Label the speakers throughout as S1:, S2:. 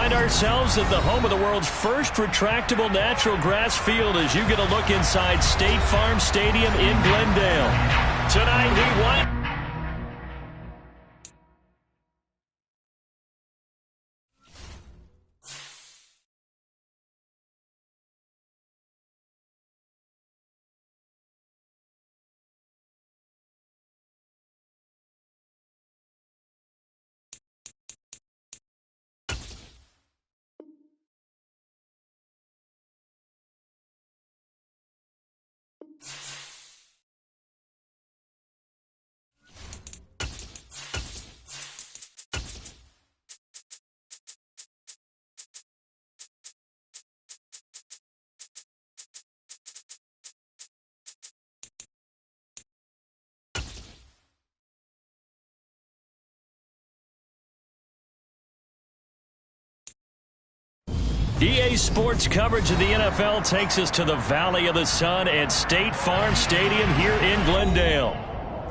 S1: find ourselves at the home of the world's first retractable natural grass field as you get a look inside State Farm Stadium in Glendale. Tonight we wind EA Sports coverage of the NFL takes us to the Valley of the Sun at State Farm Stadium here in Glendale.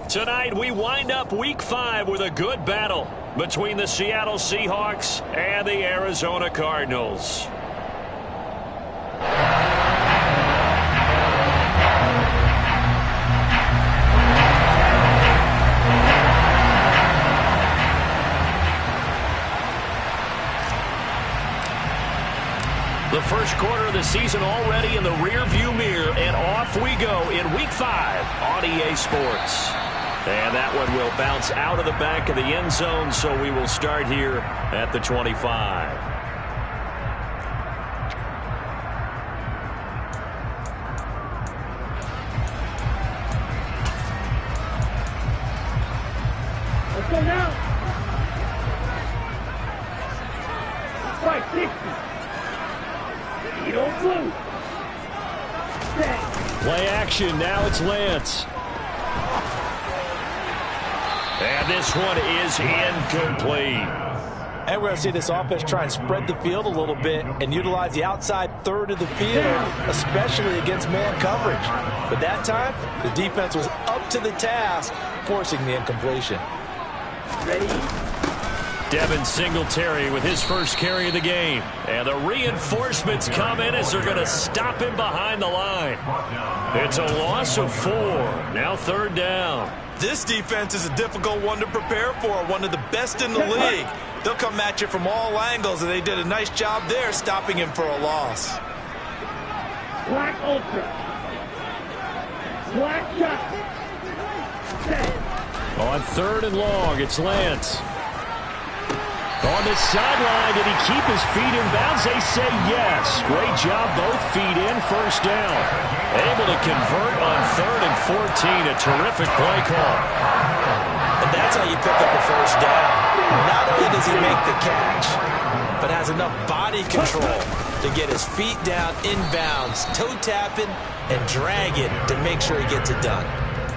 S1: Tonight we wind up Week 5 with a good battle between the Seattle Seahawks and the Arizona Cardinals. The first quarter of the season already in the rearview mirror, and off we go in Week 5 on EA Sports. And that one will bounce out of the back of the end zone, so we will start here at the 25.
S2: Let's go now. Right, 60.
S1: Play action. Now it's Lance. And this one is incomplete.
S3: And we're going to see this offense try and spread the field a little bit and utilize the outside third of the field, especially against man coverage. But that time, the defense was up to the task, forcing the incompletion.
S2: Ready?
S1: Devin Singletary with his first carry of the game. And the reinforcements come in as they're going to stop him behind the line. It's a loss of 4. Now third down.
S3: This defense is a difficult one to prepare for, one of the best in the league. They'll come at you from all angles, and they did a nice job there stopping him for a loss.
S2: Black ultra. Black shot.
S1: On third and long, it's Lance. On the sideline, did he keep his feet in bounds? They say yes. Great job, both feet in, first down. Able to convert on third and 14. A terrific play call.
S3: And that's how you pick up a first down. Not only does he make the catch, but has enough body control to get his feet down inbounds, toe tapping, and drag it to make sure he gets it done.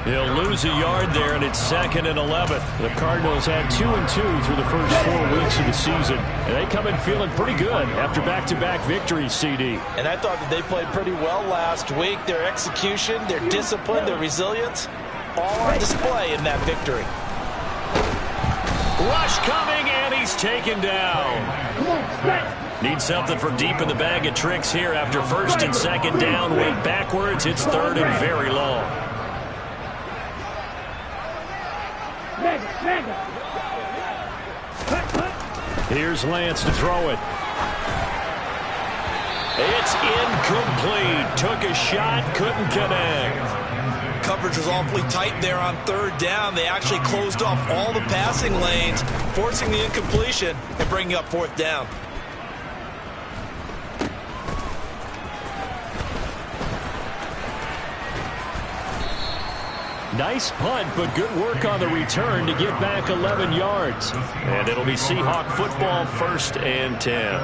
S1: He'll lose a yard there, and it's 2nd and 11. The Cardinals had 2 and 2 through the first 4 weeks of the season. And they come in feeling pretty good after back-to-back victories, CD.
S3: And I thought that they played pretty well last week. Their execution, their discipline, their resilience, all on display in that victory.
S1: Rush coming, and he's taken down. Need something for deep in the bag of tricks here after first and second down. Went backwards. It's third and very long. Here's Lance to throw it. It's incomplete. Took a shot, couldn't connect.
S3: Coverage was awfully tight there on third down. They actually closed off all the passing lanes, forcing the incompletion and bringing up fourth down.
S1: Nice punt, but good work on the return to get back 11 yards. And it'll be Seahawk football, 1st and 10.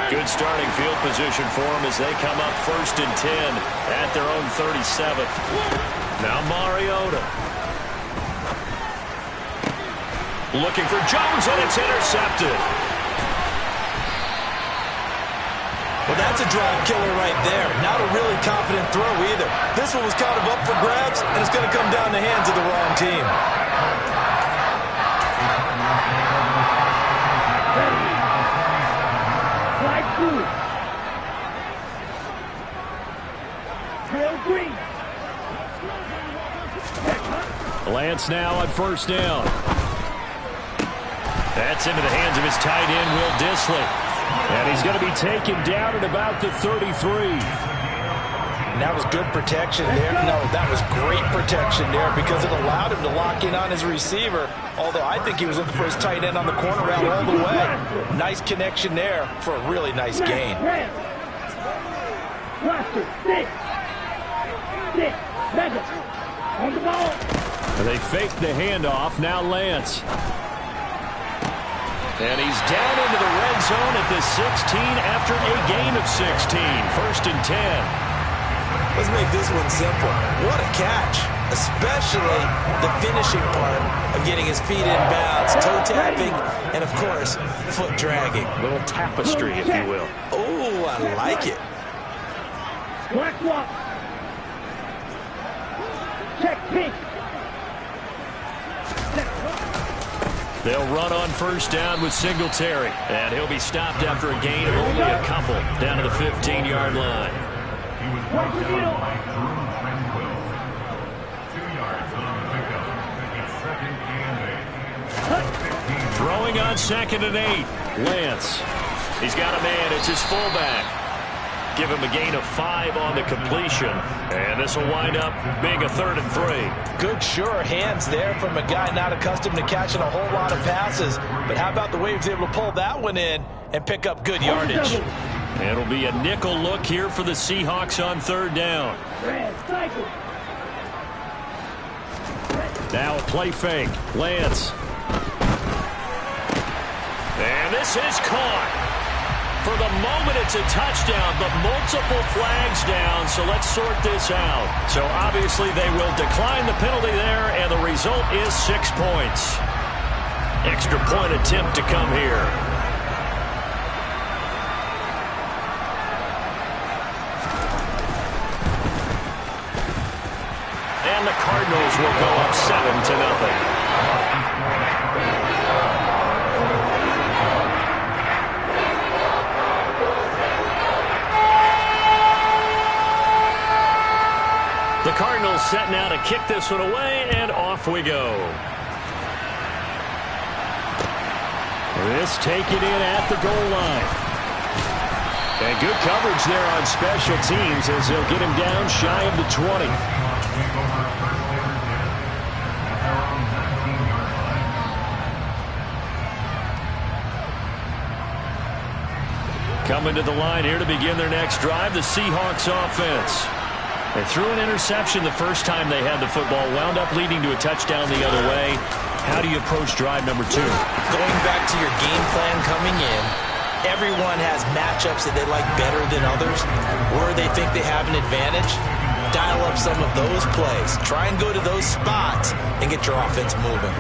S1: Good starting field position for them as they come up 1st and 10 at their own 37. Now Mariota. Looking for Jones, and it's intercepted.
S3: Well, that's a drive killer right there. Not a really confident throw either. This one was kind of up for grabs, and it's going to come down the hands of the wrong team.
S2: Slide through. Trail green.
S1: Lance now on first down. That's into the hands of his tight end, Will Dissly. And he's going to be taken down at about the 33.
S3: And that was good protection there. No, that was great protection there because it allowed him to lock in on his receiver. Although I think he was looking for his tight end on the corner route all the way. Nice connection there for a really nice gain.
S2: Blaster, stick. Stick, Madden. On the ball.
S1: They faked the handoff. Now Lance. And he's down into the red zone at the 16 after a gain of 16. 1st and 10.
S3: Let's make this one simple. What a catch, especially the finishing part of getting his feet in bounds, toe tapping, and of course, foot dragging.
S1: A little tapestry, if you will.
S3: Oh, I like it.
S2: Black walk. Check pink.
S1: They'll run on first down with Singletary. And he'll be stopped after a gain of only a couple down to the 15-yard line. Throwing on 2nd and 8. Lance. He's got a man. It's his fullback. Give him a gain of 5 on the completion. And this will wind up being a 3rd and 3.
S3: Good, sure hands there from a guy not accustomed to catching a whole lot of passes. But how about the way he was able to pull that one in and pick up good yardage?
S1: It'll be a nickel look here for the Seahawks on 3rd down. Now a play fake. Lance. And this is caught. For the moment, it's a touchdown, but multiple flags down, so let's sort this out. So obviously they will decline the penalty there, and the result is 6 points. Extra point attempt to come here. And the Cardinals will go up 7-0. The Cardinals set now to kick this one away, and off we go. This taken in at the goal line. And good coverage there on special teams as they'll get him down shy of the 20. Coming to the line here to begin their next drive, the Seahawks offense. They threw an interception the first time they had the football, wound up leading to a touchdown the other way. How do you approach drive number 2?
S3: Going back to your game plan coming in, everyone has matchups that they like better than others, where they think they have an advantage. Dial up some of those plays. Try and go to those spots and get your offense moving.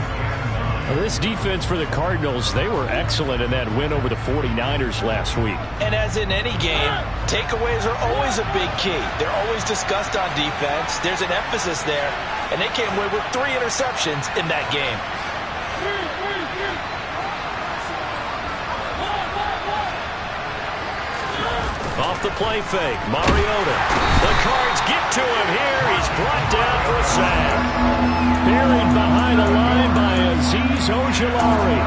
S1: Well, this defense for the Cardinals, they were excellent in that win over the 49ers last week.
S3: And as in any game, takeaways are always a big key. They're always discussed on defense. There's an emphasis there, and they came away with 3 interceptions in that game.
S1: Off the play fake, Mariota. The Cards get to him here. He's brought down for a sack. Buried behind the line by Azeez Ojulari.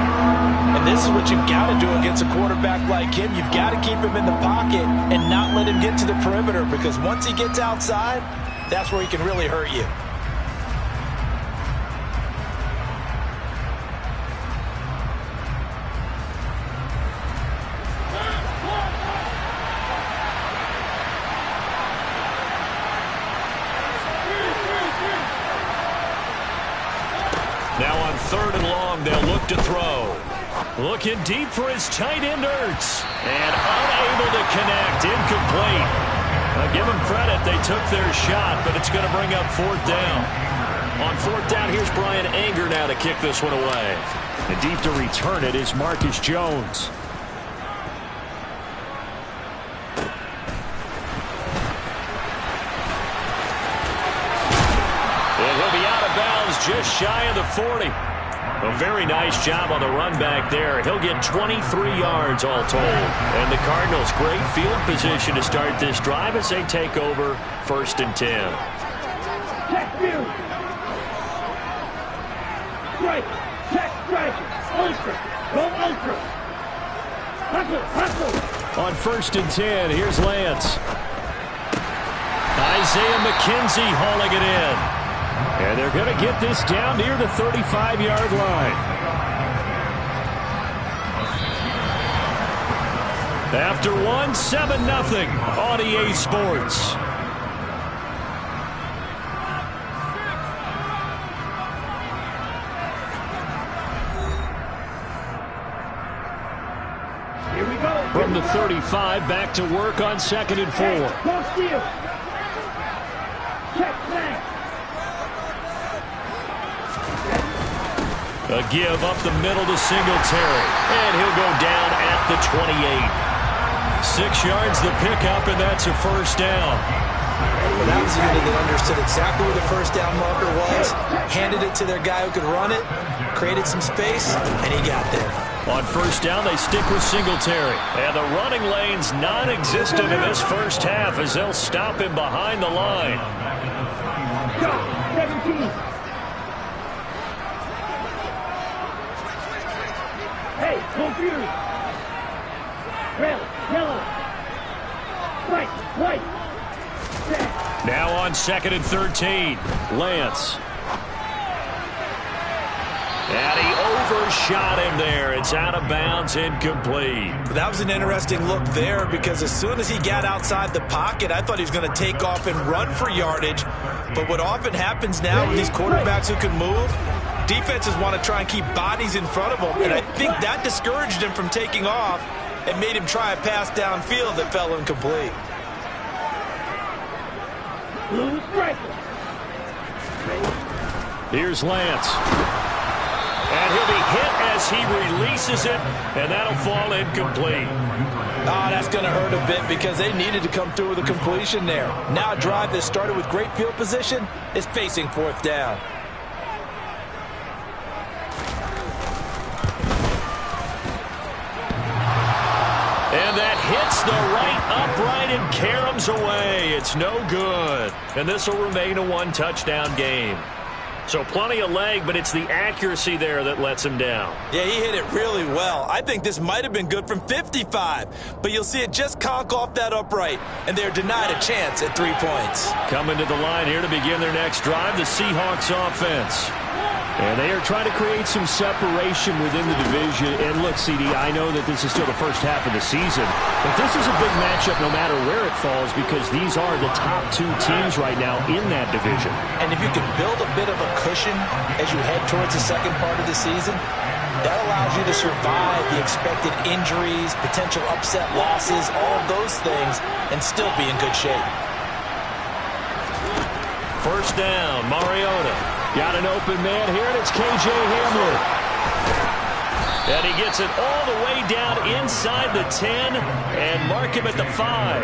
S3: And this is what you've got to do against a quarterback like him. You've got to keep him in the pocket and not let him get to the perimeter, because once he gets outside, that's where he can really hurt you.
S1: Now on 3rd and long, they'll look to throw. Looking deep for his tight end, Ertz. And unable to connect, incomplete. Give them credit. They took their shot, but it's going to bring up fourth down. On fourth down, here's Brian Anger now to kick this one away.
S4: And deep to return it is Marcus Jones.
S1: And he'll be out of bounds just shy of the 40. A very nice job on the run back there. He'll get 23 yards all told. And the Cardinals, great field position to start this drive as they take over 1st and 10.
S2: Check view. Strike. Check strike. Ultra. Go ultra. Hustle. Hustle.
S1: On 1st and 10, here's Lance. Isaiah McKenzie hauling it in.
S4: And they're going to get this down near the 35-yard line.
S1: After one, 7-0 on EA Sports.
S2: Here we go.
S1: From the 35, back to work on 2nd and 4.
S2: Go steal. Check flank.
S1: A give up the middle to Singletary. And he'll go down at the 28. 6 yards the pickup, and that's a first down.
S3: Well, that was a unit that understood exactly where the first down marker was, handed it to their guy who could run it, created some space, and he got there.
S1: On first down, they stick with Singletary. And the running lane's non-existent in this first half as they'll stop him behind the line.
S2: 17. Hey, confused. Red, yellow. White.
S1: Now on 2nd and 13, Lance. And he overshot him there. It's out of bounds, incomplete.
S3: That was an interesting look there because as soon as he got outside the pocket, I thought he was going to take off and run for yardage. But what often happens now with these quarterbacks who can move, defenses want to try and keep bodies in front of them. And I think that discouraged him from taking off and made him try a pass downfield that fell incomplete.
S2: Blue striker.
S1: Here's Lance. And he'll be hit as he releases it, and that'll fall incomplete.
S3: That's going to hurt a bit because they needed to come through with a completion there. Now a drive that started with great field position is facing fourth down.
S1: And that hits the right upright and caroms away. It's no good. And this will remain a one-touchdown game. So plenty of leg, but it's the accuracy there that lets him down.
S3: Yeah, he hit it really well. I think this might have been good from 55, but you'll see it just conk off that upright, and they're denied a chance at 3 points.
S1: Coming to the line here to begin their next drive, the Seahawks offense.
S4: And they are trying to create some separation within the division. And look, CD, I know that this is still the first half of the season, but this is a big matchup no matter where it falls because these are the top 2 teams right now in that division.
S3: And if you can build a bit of a cushion as you head towards the second part of the season, that allows you to survive the expected injuries, potential upset losses, all of those things, and still be in good shape.
S1: First down, Mariota. Got an open man here, and it's K.J. Hamler. And he gets it all the way down inside the 10 and mark him at the 5.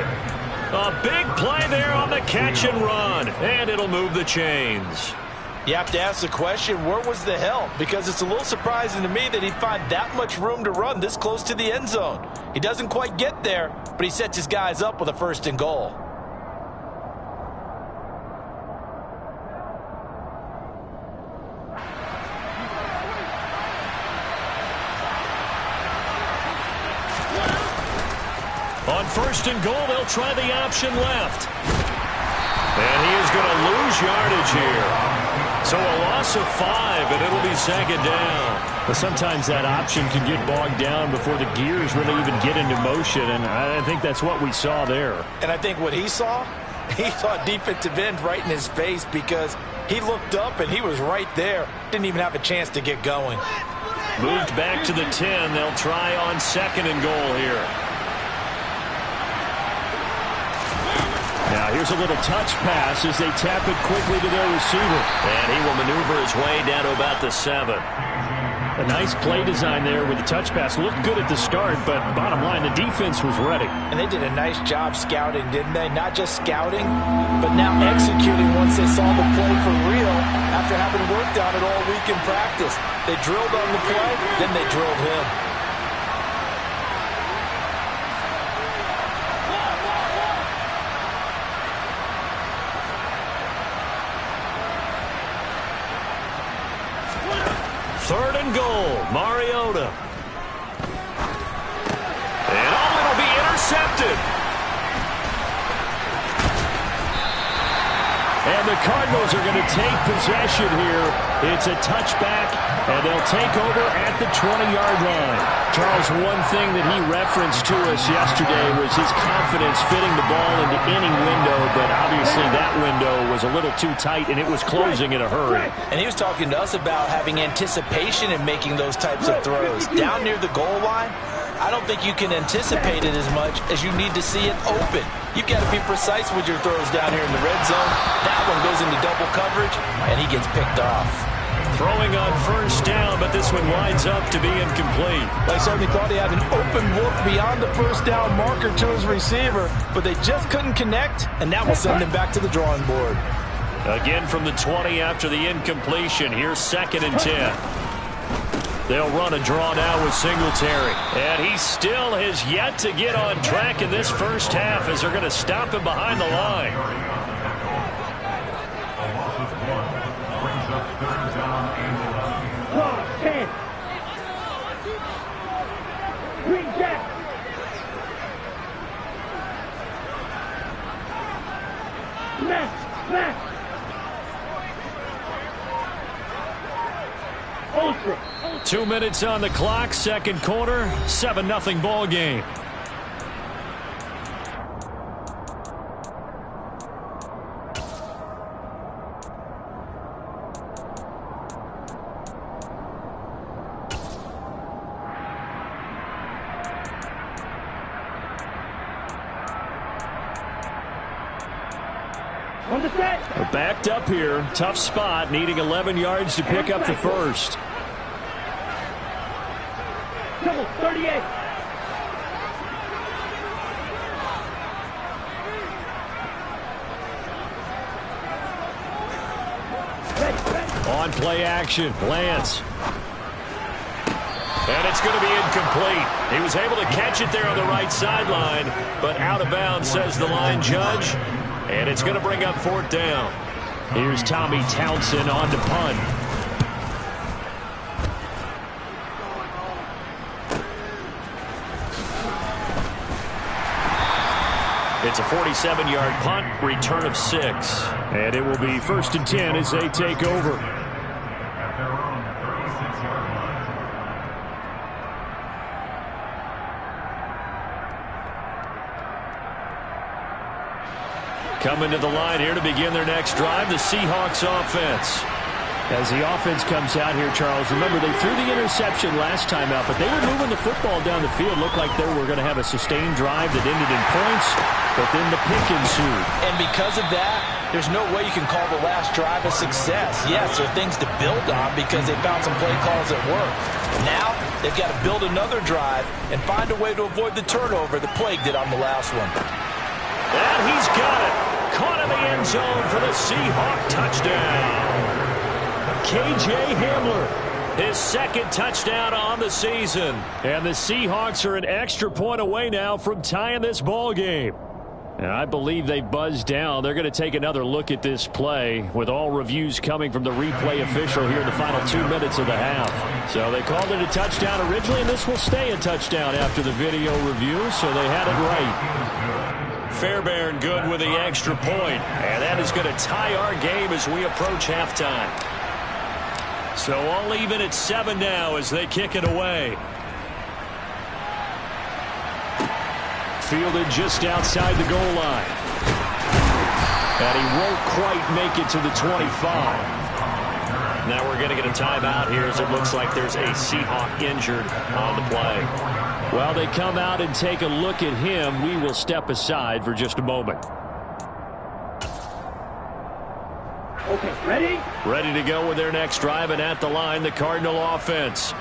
S1: A big play there on the catch and run, and it'll move the chains.
S3: You have to ask the question, where was the help? Because it's a little surprising to me that he'd find that much room to run this close to the end zone. He doesn't quite get there, but he sets his guys up with a 1st and goal.
S1: On 1st and goal, they'll try the option left. And he is going to lose yardage here. So a loss of 5, and it'll be 2nd down.
S4: But sometimes that option can get bogged down before the gears really even get into motion, and I think that's what we saw there.
S3: And I think what he saw defensive end right in his face because he looked up and he was right there. Didn't even have a chance to get going.
S1: Moved back to the 10. They'll try on 2nd and goal here.
S4: Now here's a little touch pass as they tap it quickly to their receiver.
S1: And he will maneuver his way down to about the 7.
S4: A nice play design there with the touch pass. Looked good at the start, but bottom line, the defense was ready.
S3: And they did a nice job scouting, didn't they? Not just scouting, but now executing once they saw the play for real after having worked on it all week in practice. They drilled on the play, then they drilled him.
S1: Third and goal, Mariota. And it'll be intercepted.
S4: And the Cardinals are going to take possession here. It's a touchback, and they'll take over at the 20-yard line. Charles, one thing that he referenced to us yesterday was his confidence fitting the ball into any window, but obviously that window was a little too tight, and it was closing in a hurry.
S3: And he was talking to us about having anticipation in making those types of throws. Down near the goal line, I don't think you can anticipate it as much as you need to see it open. You've got to be precise with your throws down here in the red zone. That one goes into double coverage, and he gets picked off.
S1: Throwing on first down, but this one winds up to be incomplete.
S3: They certainly thought he had an open look beyond the first down marker to his receiver, but they just couldn't connect, and that will send them back to the drawing board.
S1: Again from the 20 after the incompletion. Here's 2nd and 10. They'll run a draw now with Singletary. And he still has yet to get on track in this first half as they're going to stop him behind the line.
S2: Smash!
S1: 2 minutes on the clock, second quarter, 7-0 ball game.
S4: They're backed up here, tough spot, needing 11 yards to pick up the first.
S2: 38.
S1: On play action, Lance. And it's going to be incomplete. He was able to catch it there on the right sideline, but out of bounds, says the line judge. And it's going to bring up 4th down.
S4: Here's Tommy Townsend on to punt.
S1: It's a 47-yard punt, return of 6.
S4: And it will be 1st and 10 as they take over.
S1: Coming to the line here to begin their next drive, the Seahawks offense.
S4: As the offense comes out here, Charles, remember they threw the interception last time out, but they were moving the football down the field. Looked like they were going to have a sustained drive that ended in points, but then the pick ensued.
S3: And because of that, there's no way you can call the last drive a success. Yes, there are things to build on because they found some play calls that work. Now, they've got to build another drive and find a way to avoid the turnover the plague did on the last one.
S1: And he's got it. Caught in the end zone for the Seahawk touchdown. K.J. Hamler, his 2nd touchdown on the season.
S4: And the Seahawks are an extra point away now from tying this ball game. And I believe they've buzzed down. They're going to take another look at this play with all reviews coming from the replay official here in the final 2 minutes of the half. So they called it a touchdown originally, and this will stay a touchdown after the video review, so they had it right.
S1: Fairbairn good with the extra point. And that is going to tie our game as we approach halftime. So all even at 7 now as they kick it away.
S4: Fielded just outside the goal line. And he won't quite make it to the 25.
S1: Now we're going to get a timeout here as it looks like there's a Seahawk injured on the play.
S4: While they come out and take a look at him, we will step aside for just a moment.
S2: Okay, ready?
S1: Ready to go with their next drive, and at the line, the Cardinal offense.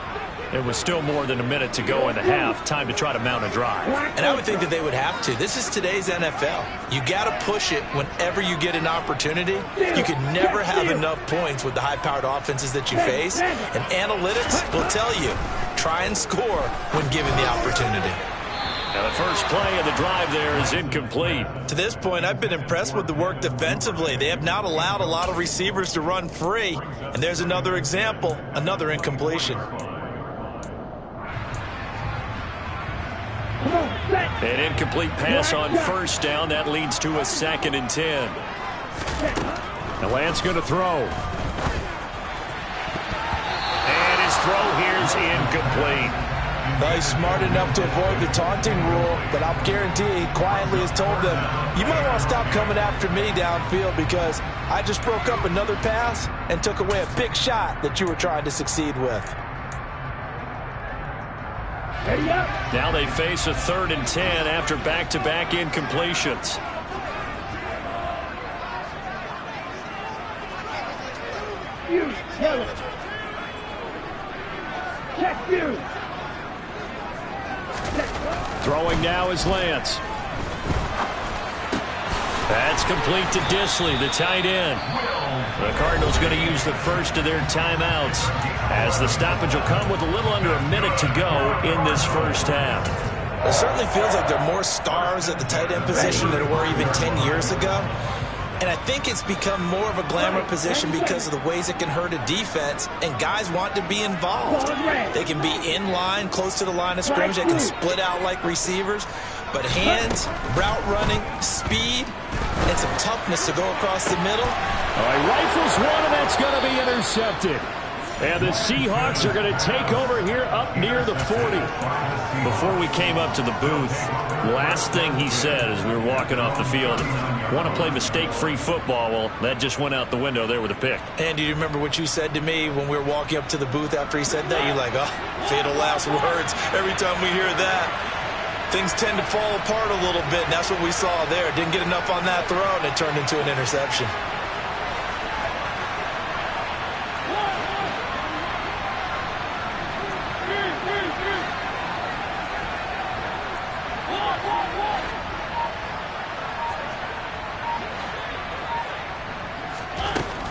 S1: There was still more than a minute to go in the half. Time to try to mount a drive.
S3: And I would think that they would have to. This is today's NFL. You got to push it whenever you get an opportunity. You can never have enough points with the high-powered offenses that you face. And analytics will tell you, try and score when given the opportunity.
S1: Now the first play of the drive there is incomplete.
S3: To this point, I've been impressed with the work defensively. They have not allowed a lot of receivers to run free. And there's another example, another incompletion.
S1: An incomplete pass on first down. That leads to a 2nd and 10.
S4: Now Lance going to throw.
S1: And his throw here is incomplete.
S3: Well, he's smart enough to avoid the taunting rule, but I'll guarantee he quietly has told them, you might want to stop coming after me downfield because I just broke up another pass and took away a big shot that you were trying to succeed with.
S1: Now they face a 3rd and 10 after back-to-back incompletions. Throwing now is Lance. That's complete to Disley, the tight end. The Cardinals going to use the first of their timeouts as the stoppage will come with a little under a minute to go in this first half.
S3: It certainly feels like there are more stars at the tight end position than there were even 10 years ago. And I think it's become more of a glamour position because of the ways it can hurt a defense, and guys want to be involved. They can be in line, close to the line of scrimmage. They can split out like receivers. But hands, route running, speed, and some toughness to go across the middle.
S4: All right, rifles one, and that's going to be intercepted. And the Seahawks are going to take over here up near the 40.
S1: Before we came up to the booth, last thing he said as we were walking off the field, want to play mistake-free football. Well, that just went out the window there with a pick.
S3: And do you remember what you said to me when we were walking up to the booth after he said that? You're like, oh, fatal last words. Every time we hear that, things tend to fall apart a little bit, and that's what we saw there. Didn't get enough on that throw, and it turned into an interception.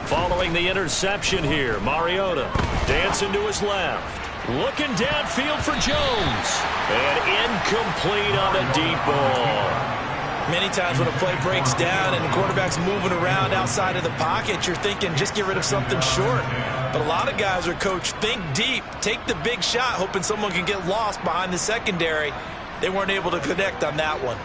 S1: Following the interception here, Mariota dancing to his left. Looking downfield for Jones. And incomplete on the deep ball.
S3: Many times when a play breaks down and the quarterback's moving around outside of the pocket, you're thinking just get rid of something short. But a lot of guys are coached, think deep, take the big shot, hoping someone can get lost behind the secondary. They weren't able to connect on that one.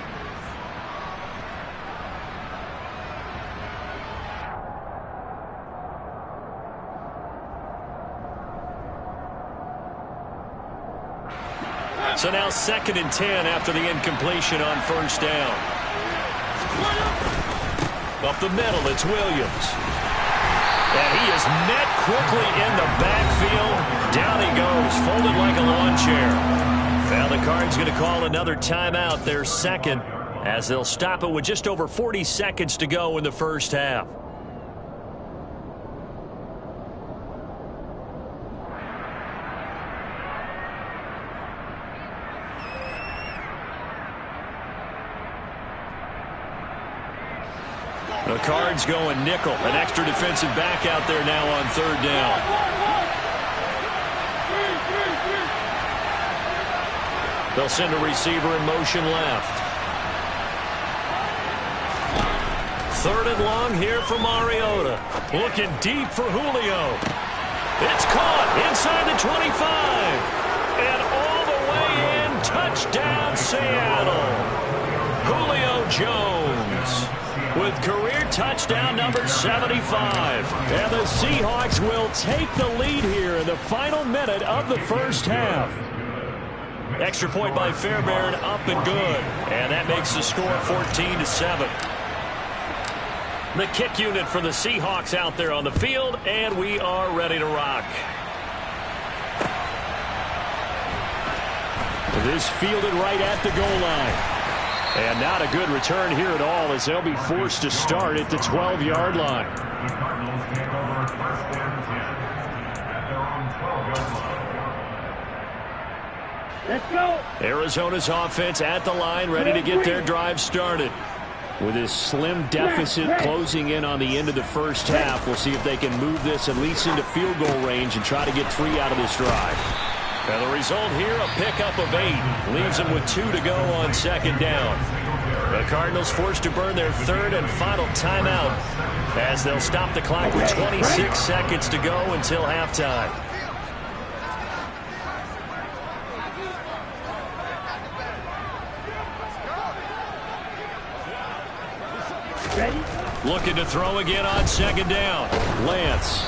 S1: So now 2nd and 10 after the incompletion on first down. Up the middle, it's Williams. And he is met quickly in the backfield. Down he goes, folded like a lawn chair. Now the Cards going to call another timeout, their second, as they'll stop it with just over 40 seconds to go in the first half. The Cards going nickel. An extra defensive back out there now on 3rd down. They'll send a receiver in motion left. 3rd and long here for Mariota. Looking deep for Julio. It's caught inside the 25. And all the way in. Touchdown, Seattle. Julio Jones with career touchdown number 75.
S4: And the Seahawks will take the lead here in the final minute of the first half.
S1: Extra point by Fairbairn, up and good. And that makes the score 14-7. The kick unit for the Seahawks out there on the field, and we are ready to rock.
S4: This fielded right at the goal line. And not a good return here at all as they'll be forced to start at the 12-yard line.
S5: The Cardinals take over 1st and 10 at their own 12-yard line.
S2: Let's go.
S4: Arizona's offense at the line, ready to get their drive started. With this slim deficit closing in on the end of the first half, we'll see if they can move this at least into field goal range and try to get 3 out of this drive.
S1: And the result here, a pickup of 8. Leaves them with 2 to go on 2nd down. The Cardinals forced to burn their 3rd and final timeout as they'll stop the clock with 26 seconds to go until halftime.
S2: Ready?
S1: Looking to throw again on 2nd down.
S4: Lance.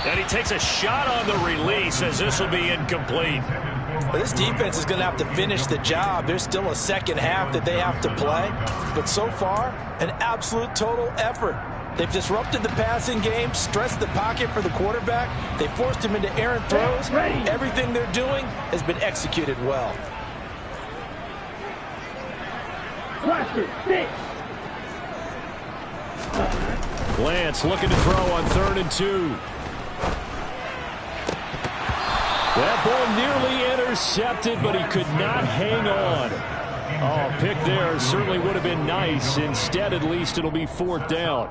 S1: And he takes a shot on the release as this will be incomplete.
S3: Well, this defense is going to have to finish the job. There's still a second half that they have to play. But so far, an absolute total effort. They've disrupted the passing game, stressed the pocket for the quarterback. They forced him into errant throws. Everything they're doing has been executed well.
S2: Cluster, 6.
S4: Lance looking to throw on 3rd and 2. That ball nearly intercepted, but he could not hang on. Oh, pick there certainly would have been nice. Instead, at least, it'll be 4th down.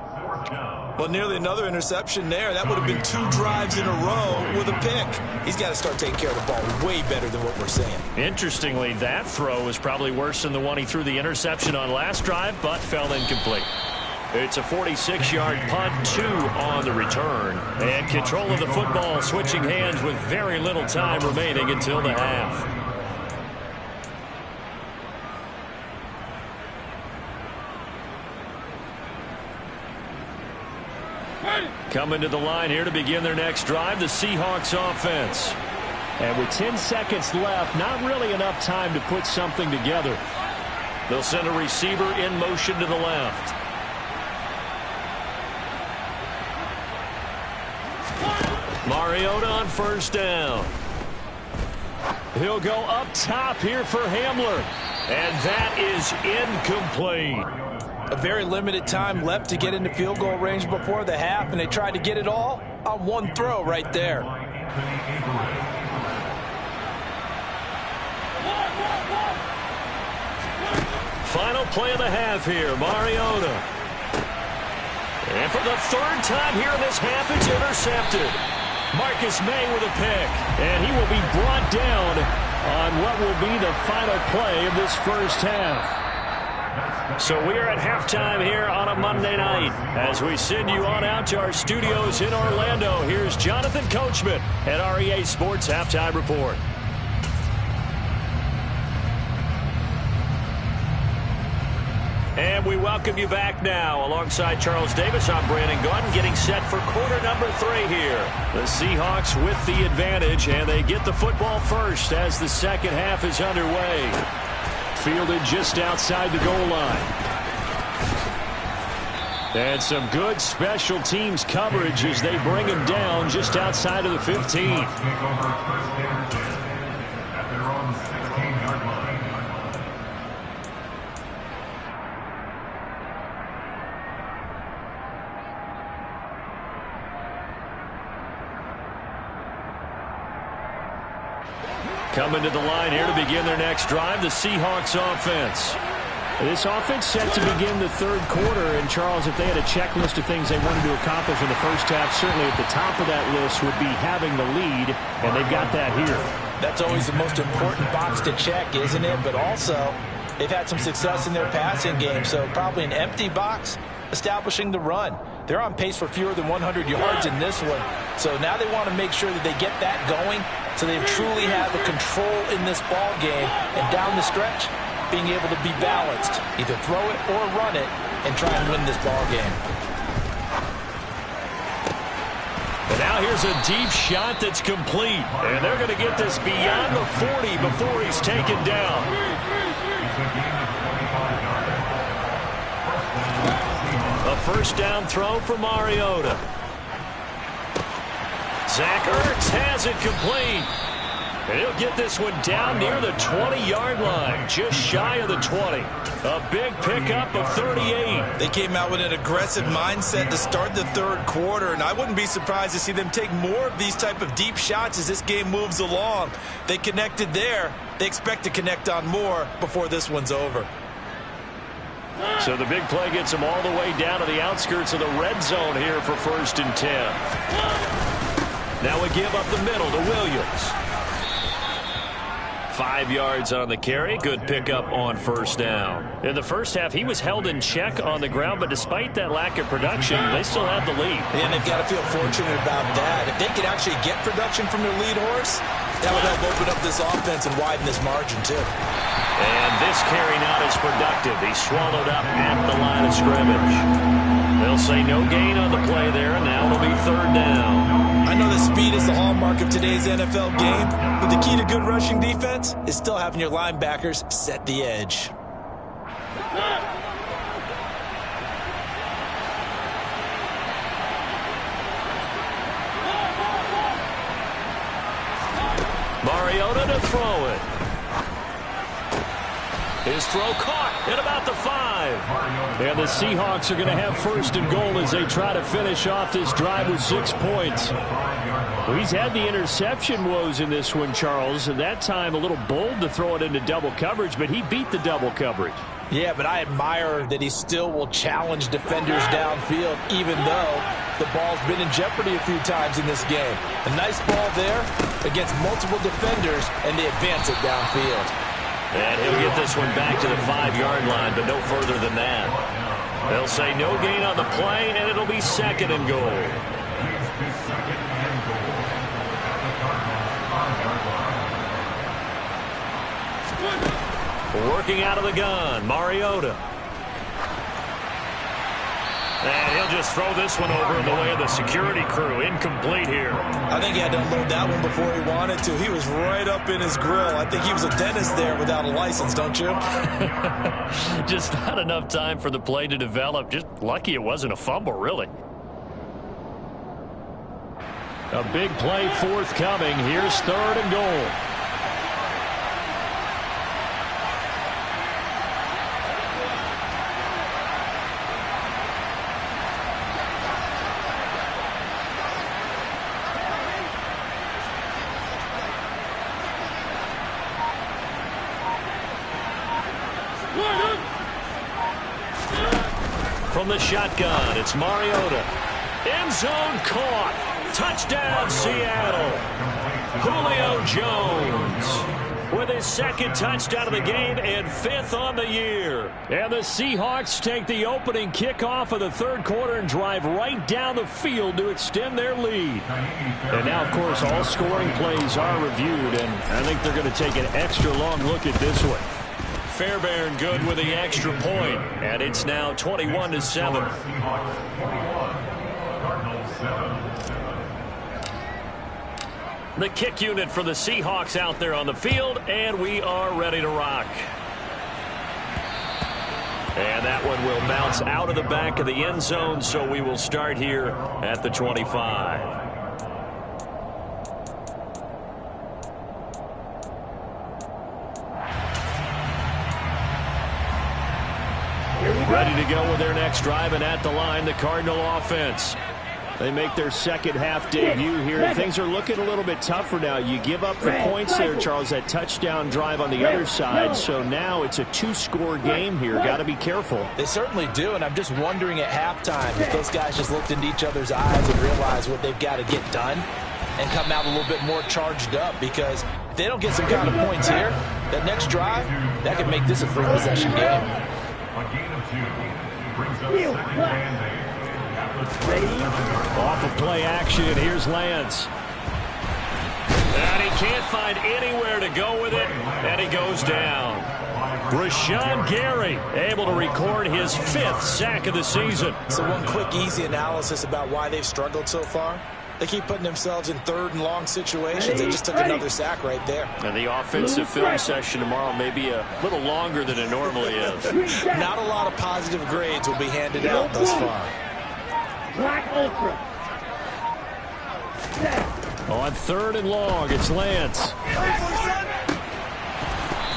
S3: Well, nearly another interception there. That would have been 2 drives in a row with a pick. He's got to start taking care of the ball way better than what we're seeing.
S1: Interestingly, that throw was probably worse than the one he threw the interception on last drive, but fell incomplete. It's a 46-yard punt, 2 on the return. And control of the football switching hands with very little time remaining until the half. Coming to the line here to begin their next drive, the Seahawks offense.
S4: And with 10 seconds left, not really enough time to put something together.
S1: They'll send a receiver in motion to the left. Mariota on 1st down. He'll go up top here for Hamler. And that is incomplete.
S3: A very limited time left to get into field goal range before the half, and they tried to get it all on one throw right there.
S1: Final play of the half here, Mariota. And for the 3rd time here in this half, it's intercepted. Marcus May with a pick. And he will be brought down on what will be the final play of this first half. So we are at halftime here on a Monday night. As we send you on out to our studios in Orlando, here's Jonathan Coachman at REA Sports Halftime Report. And we welcome you back now. Alongside Charles Davis, I'm Brandon Gaudin, getting set for quarter number 3 here. The Seahawks with the advantage, and they get the football first as the second half is underway. Fielded just outside the goal line. And some good special teams coverage as they bring him down just outside of the 15. Coming to the line here to begin their next drive, the Seahawks offense.
S4: This offense set to begin the 3rd quarter. And, Charles, if they had a checklist of things they wanted to accomplish in the first half, certainly at the top of that list would be having the lead, and they've got that here.
S3: That's always the most important box to check, isn't it? But also, they've had some success in their passing game, so probably an empty box establishing the run. They're on pace for fewer than 100 yards in this one. So now they want to make sure that they get that going so they truly have the control in this ball game. And down the stretch, being able to be balanced. Either throw it or run it and try and win this ball game.
S1: And now here's a deep shot that's complete. And they're going to get this beyond the 40 before he's taken down. A 1st down throw for Mariota. Zach Ertz has it complete. And he'll get this one down near the 20-yard line, just shy of the 20. A big pickup of 38.
S3: They came out with an aggressive mindset to start the third quarter, and I wouldn't be surprised to see them take more of these type of deep shots as this game moves along. They connected there. They expect to connect on more before this one's over.
S1: So the big play gets them all the way down to the outskirts of the red zone here for 1st and 10. Now we give up the middle to Williams. 5 yards on the carry. Good pickup on 1st down. In the first half, he was held in check on the ground, but despite that lack of production, they still have the lead.
S3: And they've got to feel fortunate about that. If they could actually get production from their lead horse, that would help open up this offense and widen this margin, too.
S1: And this carry not as productive. He's swallowed up at the line of scrimmage. They'll say no gain on the play there, and now it'll be 3rd down.
S3: I know that speed is the hallmark of today's NFL game, but the key to good rushing defense is still having your linebackers set the edge.
S1: Mariota to throw it. His throw caught at about the 5. And the Seahawks are going to have 1st and goal as they try to finish off this drive with 6 points. Well, he's had the interception woes in this one, Charles, and that time a little bold to throw it into double coverage, but he beat the double coverage.
S3: Yeah, but I admire that he still will challenge defenders downfield, even though the ball's been in jeopardy a few times in this game. A nice ball there against multiple defenders, and they advance it downfield.
S1: And he'll get this one back to the 5-yard line, but no further than that. They'll say no gain on the play, and it'll be 2nd and goal. Working out of the gun, Mariota. And he'll just throw this one over in the way of the security crew. Incomplete here.
S3: I think he had to unload that one before he wanted to. He was right up in his grill. I think he was a dentist there without a license, don't you?
S1: Just not enough time for the play to develop. Just lucky it wasn't a fumble, really. A big play forthcoming. Here's 3rd and goal. From the shotgun, it's Mariota. End zone caught. Touchdown, Seattle. Julio Jones with his 2nd touchdown of the game and 5th on the year. And the Seahawks take the opening kickoff of the 3rd quarter and drive right down the field to extend their lead. And now, of course, all scoring plays are reviewed, and I think they're going to take an extra long look at this one. Fairbairn good with the extra point, and it's now 21-7. The kick unit for the Seahawks out there on the field, and we are ready to rock. And that one will bounce out of the back of the end zone, so we will start here at the 25. Ready to go with their next drive, and at the line, the Cardinal offense. They make their 2nd half debut here. Things are looking a little bit tougher now. You give up the points there, Charles, that touchdown drive on the other side. So now it's a 2-score game here. Got to be careful.
S3: They certainly do, and I'm just wondering at halftime if those guys just looked into each other's eyes and realized what they've got to get done and come out a little bit more charged up, because if they don't get some kind of points here, that next drive, that could make this a 3-possession game.
S5: A gain of 2 brings up 2nd and 8.
S1: Off of play action, here's Lance. And he can't find anywhere to go with it, and he goes down. Rashawn Gary able to record his 5th sack of the season.
S3: So one quick, easy analysis about why they've struggled so far. They keep putting themselves in 3rd and long situations. They just took another sack right there.
S1: And the offensive film session tomorrow may be a little longer than it normally is.
S3: Not a lot of positive grades will be handed out thus far.
S2: Black Ultra.
S1: On 3rd and long, it's Lance.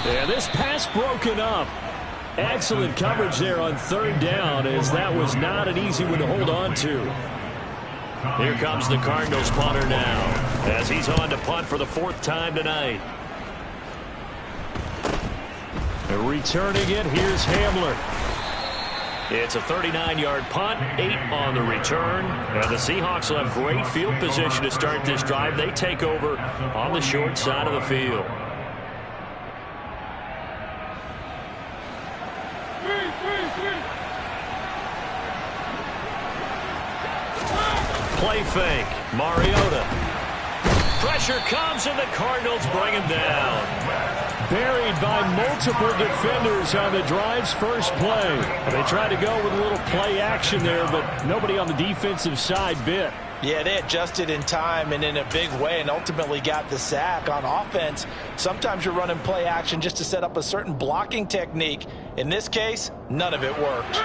S4: And this pass broken up. Excellent coverage there on third down, as that was not an easy one to hold on to.
S1: Here comes the Cardinals punter now, as he's on to punt for the 4th time tonight.
S4: Returning it, here's Hamler.
S1: It's a 39-yard punt, 8 on the return. And the Seahawks will have great field position to start this drive. They take over on the short side of the field. Play fake. Mariota. Pressure comes, and the Cardinals bring him down.
S4: Buried by multiple defenders on the drive's first play. They tried to go with a little play action there, but nobody on the defensive side bit.
S3: Yeah, they adjusted in time and in a big way and ultimately got the sack. On offense, sometimes you're running play action just to set up a certain blocking technique. In this case, none of it worked.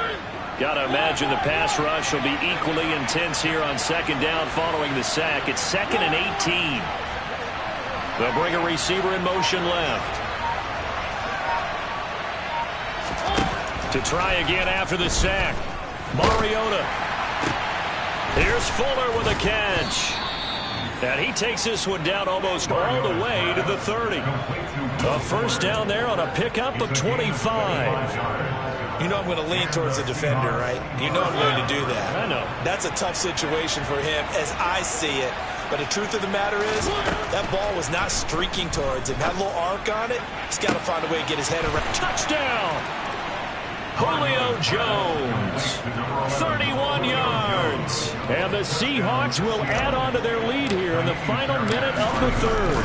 S1: Got to imagine the pass rush will be equally intense here on 2nd down following the sack. It's 2nd and 18. They'll bring a receiver in motion left. To try again after the sack. Mariota. Here's Fuller with a catch. And he takes this one down almost all the way to the 30. A first down there on a pickup of 25.
S3: You know I'm going to lean towards the defender, right? You know I'm going to do that.
S1: I know.
S3: That's a tough situation for him as I see it. But the truth of the matter is, that ball was not streaking towards him. Had a little arc on it. He's got to find a way to get his head around.
S1: Touchdown! Julio Jones, 31 yards.
S4: And the Seahawks will add on to their lead here in the final minute of the 3rd.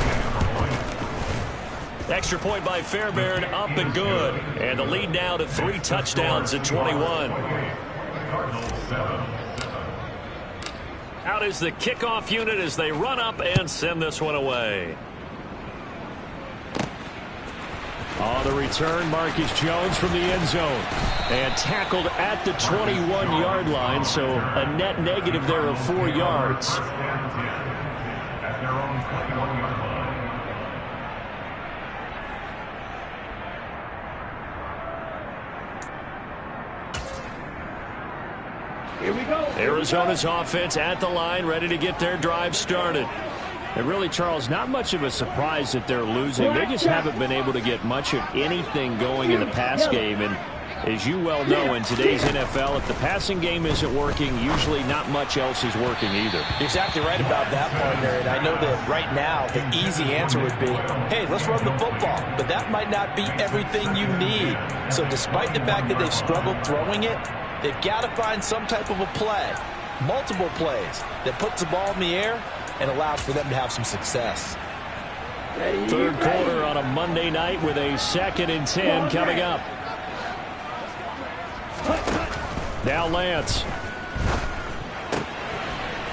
S1: Extra point by Fairbairn, up and good. And the lead now to 3 touchdowns at 21. Out is the kickoff unit as they run up and send this one away.
S4: On the return, Marcus Jones from the end zone. And tackled at the 21-yard line, so a net negative there of 4 yards.
S5: At their own 21-yard line.
S2: Here we go.
S4: Arizona's offense at the line, ready to get their drive started. And really, Charles, not much of a surprise that they're losing. They just haven't been able to get much of anything going in the pass game. And as you well know, in today's NFL, if the passing game isn't working, usually not much else is working either.
S3: You're exactly right about that, partner. And I know that right now the easy answer would be, hey, let's run the football. But that might not be everything you need. So despite the fact that they've struggled throwing it, they've got to find some type of a play, multiple plays, that puts the ball in the air and allows for them to have some success.
S4: Third quarter on a Monday night with a 2nd and 10 coming up. Now Lance.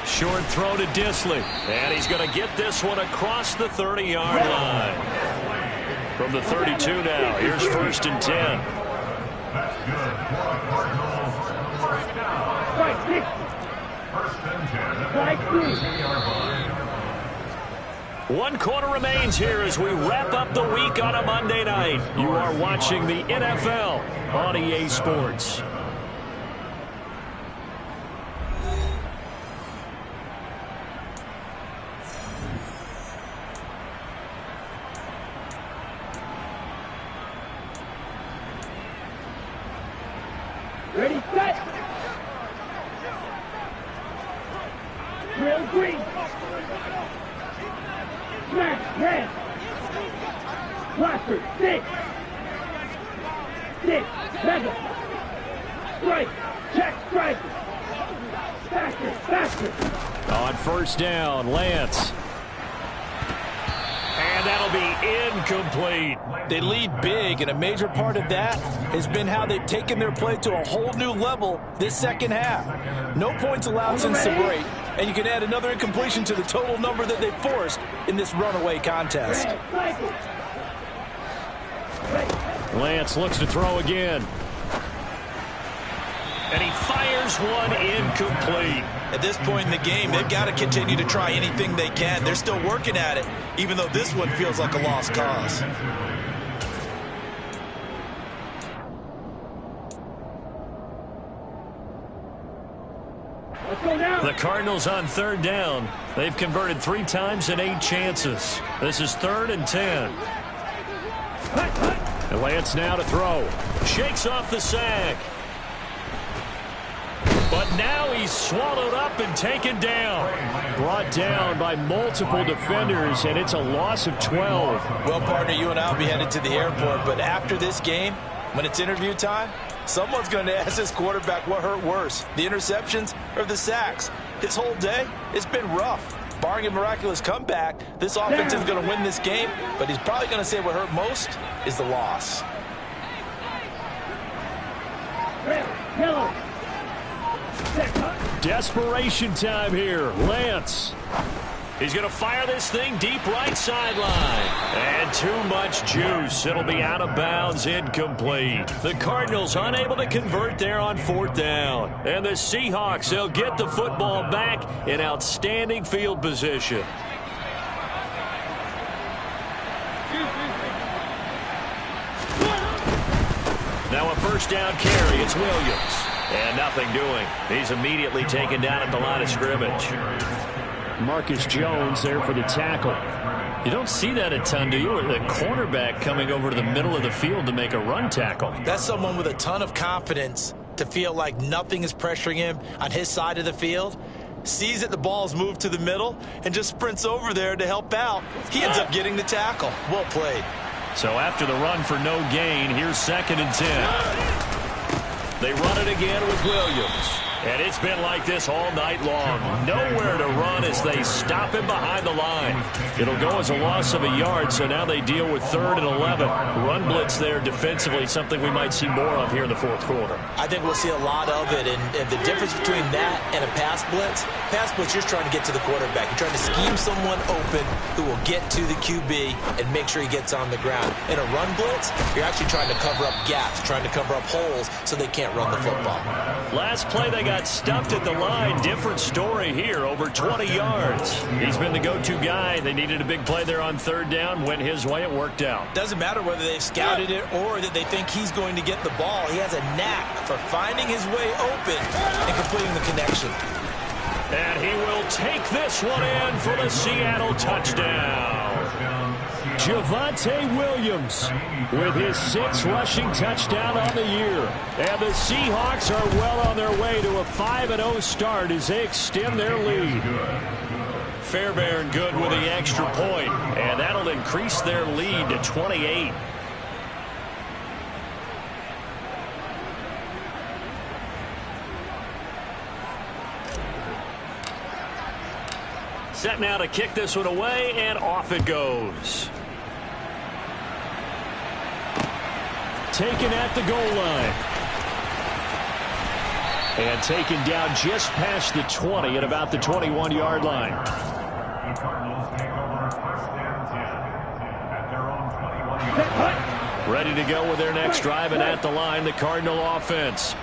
S1: Short throw to Disley. And he's going to get this one across the 30-yard line. From the 32 now, here's 1st and 10.
S5: That's good for the Cardinals. First down. First and 10. 2-yard line.
S1: 1 quarter remains here as we wrap up the week on a Monday night. You are watching the NFL on EA Sports.
S2: Ready, set. Drill green. Smash, red. Blaster, stick. Stick, mega. Strike, check, strike. Faster, faster.
S4: On 1st down, Lance.
S1: And that'll be incomplete.
S3: They lead big, and a major part of that has been how they've taken their play to a whole new level this second half. No points allowed since the break, and you can add another incompletion to the total number that they forced in this runaway contest.
S4: Lance looks to throw again.
S1: And he fires one incomplete.
S3: At this point in the game, they've got to continue to try anything they can. They're still working at it, even though this one feels like a lost cause.
S1: The Cardinals on third down. They've converted 3 times in 8 chances. This is 3rd and 10.
S4: And Lance now to throw.
S1: Shakes off the sack. But now he's swallowed up and taken down.
S4: Brought down by multiple defenders, and it's a loss of 12.
S3: Well, partner, you and I will be headed to the airport, but after this game, when it's interview time, someone's going to ask this quarterback what hurt worse, the interceptions or the sacks. His whole day, it's been rough. Barring a miraculous comeback, this offense is going to win this game, but he's probably going to say what hurt most is the loss.
S4: Desperation time here. Lance.
S1: He's going to fire this thing deep right sideline. And too much juice. It'll be out of bounds, incomplete. The Cardinals unable to convert there on 4th down. And the Seahawks, they'll get the football back in outstanding field position. Now a 1st down carry. It's Williams. And nothing doing. He's immediately taken down at the line of scrimmage.
S4: Marcus Jones there for the tackle.
S1: You don't see that a ton, do you? The cornerback coming over to the middle of the field to make a run tackle.
S3: That's someone with a ton of confidence to feel like nothing is pressuring him on his side of the field. Sees that the ball's moved to the middle and just sprints over there to help out. He ends up getting the tackle. Well played.
S1: So after the run for no gain, here's 2nd and 10. They run it again with Williams. And it's been like this all night long. Nowhere to run as they stop him behind the line. It'll go as a loss of a yard, so now they deal with 3rd and 11. Run blitz there defensively, something we might see more of here in the 4th quarter.
S3: I think we'll see a lot of it, and the difference between that and a pass blitz, you're trying to get to the quarterback. You're trying to scheme someone open who will get to the QB and make sure he gets on the ground. In a run blitz, you're actually trying to cover up gaps, trying to cover up holes so they can't run the football.
S1: Last play, they got stuffed at the line. Different story here, over 20 yards. He's been the go-to guy. They needed a big play there on 3rd down. Went his way, it worked out.
S3: Doesn't matter whether they've scouted it or that they think he's going to get the ball. He has a knack for finding his way open and completing the connection.
S1: And he will take this one in for the Seattle touchdown.
S4: Javonte Williams with his 6th rushing touchdown on the year. And the Seahawks are well on their way to a 5-0 start as they extend their lead.
S1: Fairbairn good with the extra point, and that'll increase their lead to 28. Set now to kick this one away, and off it goes.
S4: Taken at the goal line. And taken down just past the 20 at about the 21-yard line.
S5: The Cardinals take over 1st and 10 at their own 21-yard line.
S1: Ready to go with their next drive, and at the line, the Cardinal offense.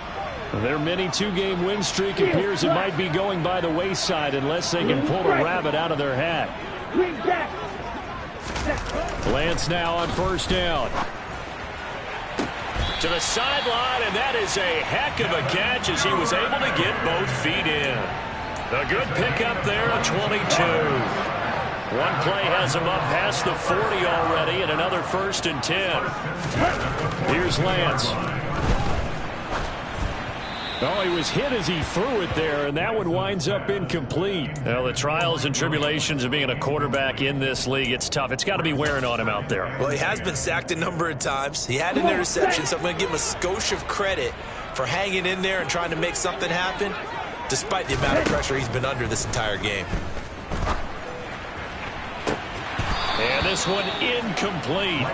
S4: Their mini 2-game win streak appears it might be going by the wayside unless they can pull a rabbit out of their hat. Lance now on 1st down.
S1: To the sideline, and that is a heck of a catch as he was able to get both feet in. A good pickup there at 22. One play has him up past the 40 already, and another 1st and 10.
S4: Here's Lance. Oh, he was hit as he threw it there, and that one winds up incomplete.
S1: Well, the trials and tribulations of being a quarterback in this league, it's tough. It's got to be wearing on him out there.
S3: Well, he has been sacked a number of times. He had an interception, so I'm going to give him a skosh of credit for hanging in there and trying to make something happen, despite the amount of pressure he's been under this entire game.
S1: And this one incomplete.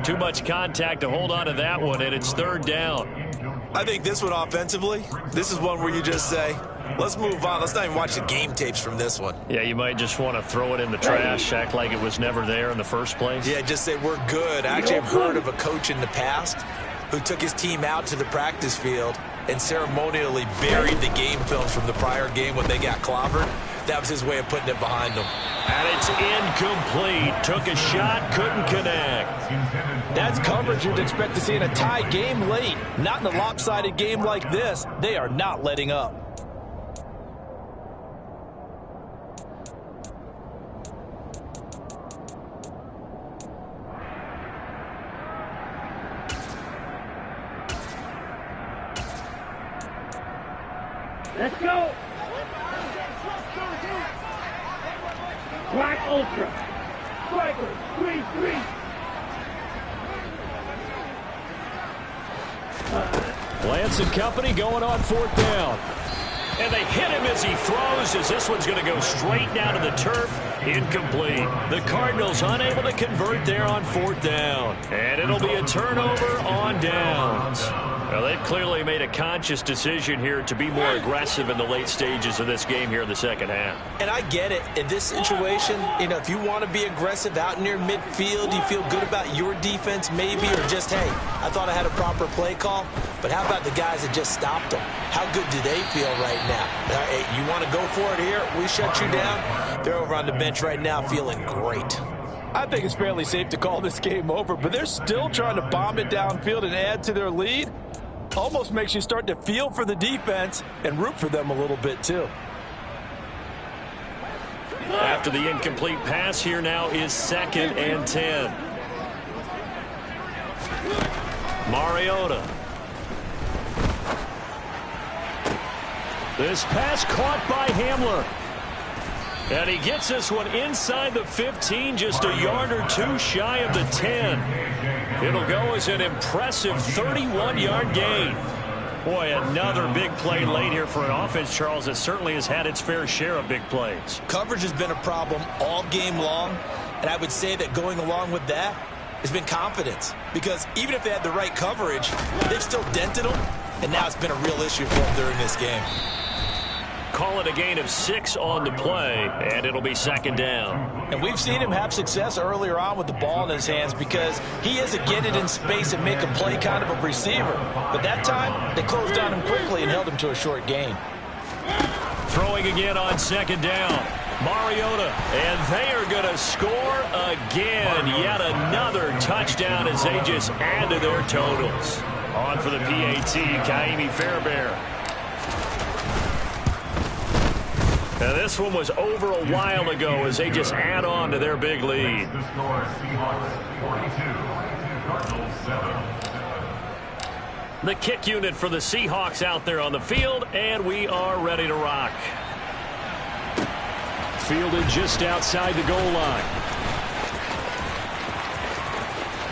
S1: Too much contact to hold on to that one, and it's 3rd down.
S3: I think this one offensively, this is one where you just say, let's move on. Let's not even watch the game tapes from this one.
S1: Yeah, you might just want to throw it in the trash, act like it was never there in the first place.
S3: Yeah, just say we're good. I actually have heard of a coach in the past who took his team out to the practice field and ceremonially buried the game films from the prior game when they got clobbered. That was his way of putting it behind them.
S1: And it's incomplete. Took a shot, couldn't connect.
S6: That's coverage you'd expect to see in a tie game late. Not in a lopsided game like this. They are not letting up.
S2: Let's go. Black Ultra. Striker, 3-3.
S4: Lance and company going on 4th down.
S1: And they hit him as he throws, as this one's going to go straight down to the turf. Incomplete. The Cardinals unable to convert there on 4th down. And it'll be a turnover on downs. Well, they've clearly made a conscious decision here to be more aggressive in the late stages of this game here in the second half.
S3: And I get it. In this situation, you know, if you want to be aggressive out near midfield, you feel good about your defense maybe, or just, hey, I thought I had a proper play call. But how about the guys that just stopped them? How good do they feel right now? Hey, you want to go for it here? We shut you down? They're over on the bench right now feeling great.
S6: I think it's fairly safe to call this game over, but they're still trying to bomb it downfield and add to their lead. Almost makes you start to feel for the defense and root for them a little bit too.
S1: After the incomplete pass, here now is 2nd and 10. Mariota. This pass caught by Hamler. And he gets this one inside the 15, just a yard or two shy of the 10. It'll go as an impressive 31-yard gain. Boy, another big play late here for an offense, Charles, that certainly has had its fair share of big plays.
S3: Coverage has been a problem all game long, and I would say that going along with that has been confidence. Because even if they had the right coverage, they've still dented them, and now it's been a real issue for them during this game.
S1: Call it a gain of 6 on the play, and it'll be 2nd down.
S6: And we've seen him have success earlier on with the ball in his hands because he is a get it in space and make a play kind of a receiver. But that time, they closed on him quickly and held him to a short gain.
S1: Throwing again on 2nd down. Mariota, and they are going to score again. Yet another touchdown as they just add to their totals. On for the PAT, Kaimi Fairbairn. Now, this one was over a while ago as they just add on to their big lead.
S5: The score, Seahawks 42, Cardinals 7.
S1: The kick unit for the Seahawks out there on the field, and we are ready to rock.
S4: Fielded just outside the goal line.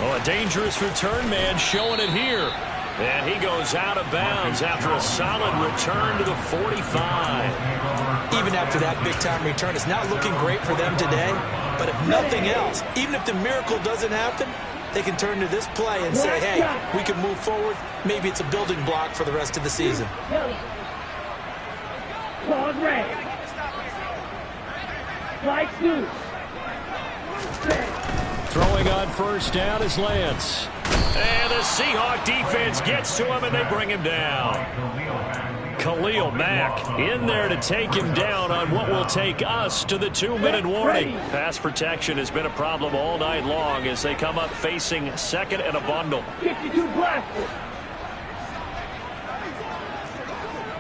S1: Oh, a dangerous return man showing it here. And he goes out of bounds after a solid return to the 45.
S3: Even after that big-time return, it's not looking great for them today. But if nothing else, even if the miracle doesn't happen, they can turn to this play and say, hey, we can move forward. Maybe it's a building block for the rest of the season.
S2: Claude Ray. Flight 2.
S1: Throwing on 1st down is Lance. And the Seahawk defense gets to him, and they bring him down. Khalil Mack in there to take him down on what will take us to the 2-minute warning. Pass protection has been a problem all night long as they come up facing 2nd and a bundle.
S2: 52 blaster.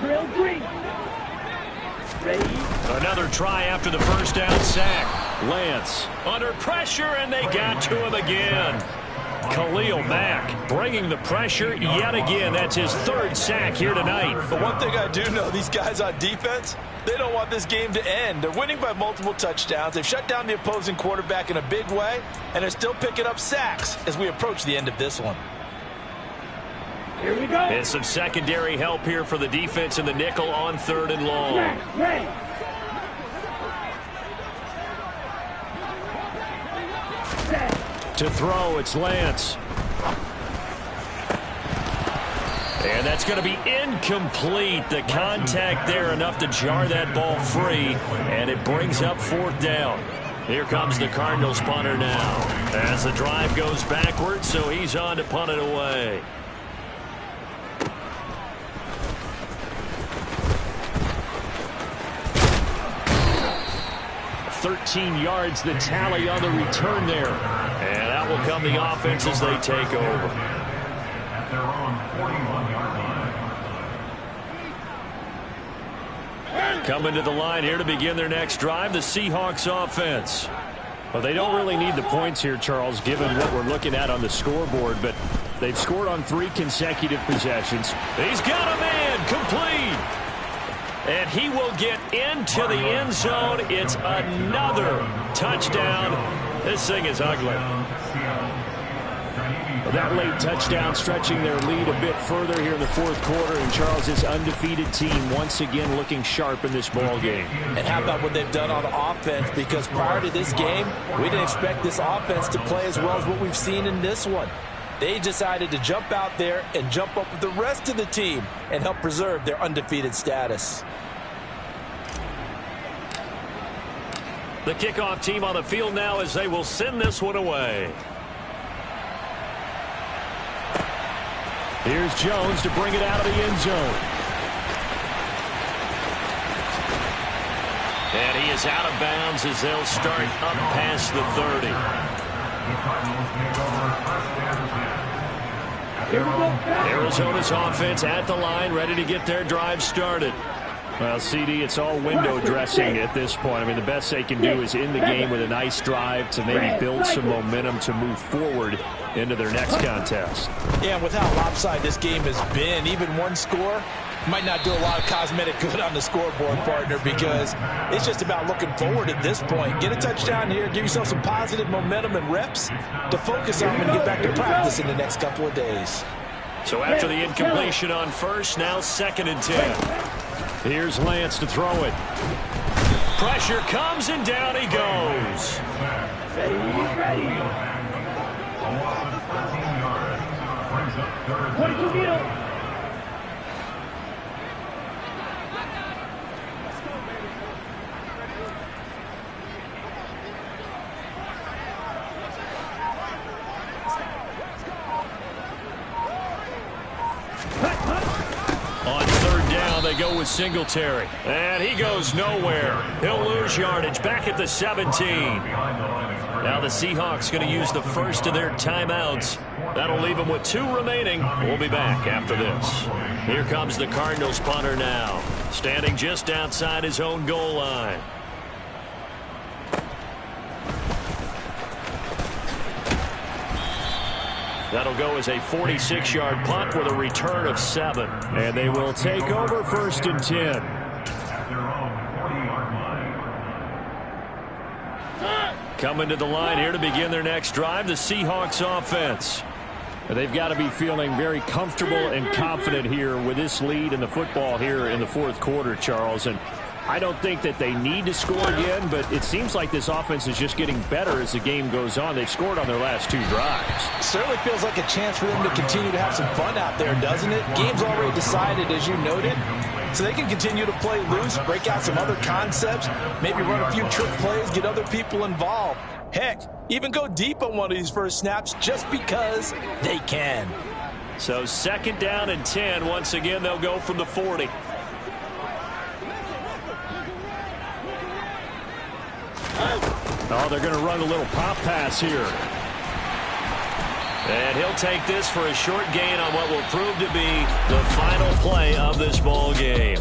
S2: Drill 3. Ready.
S1: Another try after the 1st down sack. Lance under pressure, and they got to him again. Khalil Mack bringing the pressure yet again. That's his 3rd sack here tonight.
S6: But one thing I do know, these guys on defense, they don't want this game to end. They're winning by multiple touchdowns. They've shut down the opposing quarterback in a big way, and they're still picking up sacks as we approach the end of this one.
S2: Here we go.
S1: And some secondary help here for the defense in the nickel on 3rd and long.
S2: Ray.
S1: To throw, it's Lance. And that's going to be incomplete. The contact there enough to jar that ball free, and it brings up 4th down. Here comes the Cardinals punter now as the drive goes backwards, so he's on to punt it away.
S4: 13 yards, the tally on the return there.
S1: And that will come the offense as they take over.
S5: At their own 41-yard line.
S1: Coming to the line here to begin their next drive, the Seahawks offense.
S4: Well, they don't really need the points here, Charles, given what we're looking at on the scoreboard, but they've scored on 3 consecutive possessions.
S1: He's got a man, complete. And he will get into the end zone. It's another touchdown. This thing is ugly.
S4: Well, that late touchdown stretching their lead a bit further here in the fourth quarter, and Charles' undefeated team once again looking sharp in this ball game.
S3: And how about what they've done on offense? Because prior to this game, we didn't expect this offense to play as well as what we've seen in this one. They decided to jump out there and jump up with the rest of the team and help preserve their undefeated status.
S1: The kickoff team on the field now as they will send this one away.
S4: Here's Jones to bring it out of the end zone.
S1: And he is out of bounds as they'll start up past the 30.
S4: Arizona's offense at the line, ready to get their drive started. Well, CD, it's all window dressing at this point. I mean, the best they can do is end the game with a nice drive to maybe build some momentum to move forward into their next contest.
S3: Yeah, and with how lopsided this game has been, even one score might not do a lot of cosmetic good on the scoreboard, partner, because it's just about looking forward at this point. Get a touchdown here, give yourself some positive momentum and reps to focus on and get back to practice in the next couple of days.
S1: So after the incompletion on first, now 2nd and 10.
S4: Here's Lance to throw it.
S1: Pressure comes and down he goes.
S2: Ready.
S5: A loss of 13 yards. Brings up 3rd.
S2: 22 middle.
S1: On 3rd down, they go with Singletary. And he goes nowhere. He'll lose yardage back at the 17. Now the Seahawks going to use the first of their timeouts. That'll leave them with 2 remaining. We'll be back after this. Here comes the Cardinals punter now, standing just outside his own goal line. That'll go as a 46-yard punt with a return of 7.
S4: And they will take over 1st and 10.
S5: At their own 40-yard line.
S1: Coming to the line here to begin their next drive, the Seahawks offense.
S4: They've got to be feeling very comfortable and confident here with this lead in the football here in the fourth quarter, Charles. And I don't think that they need to score again, but it seems like this offense is just getting better as the game goes on. They've scored on their last 2 drives.
S3: Certainly feels like a chance for them to continue to have some fun out there, doesn't it? Game's already decided, as you noted, so they can continue to play loose, break out some other concepts, maybe run a few trick plays, get other people involved. Heck, even go deep on one of these first snaps just because they can.
S1: So 2nd down and 10. Once again, they'll go from the 40.
S4: Oh, they're going to run a little pop pass here.
S1: And he'll take this for a short gain on what will prove to be the final play of this ball game.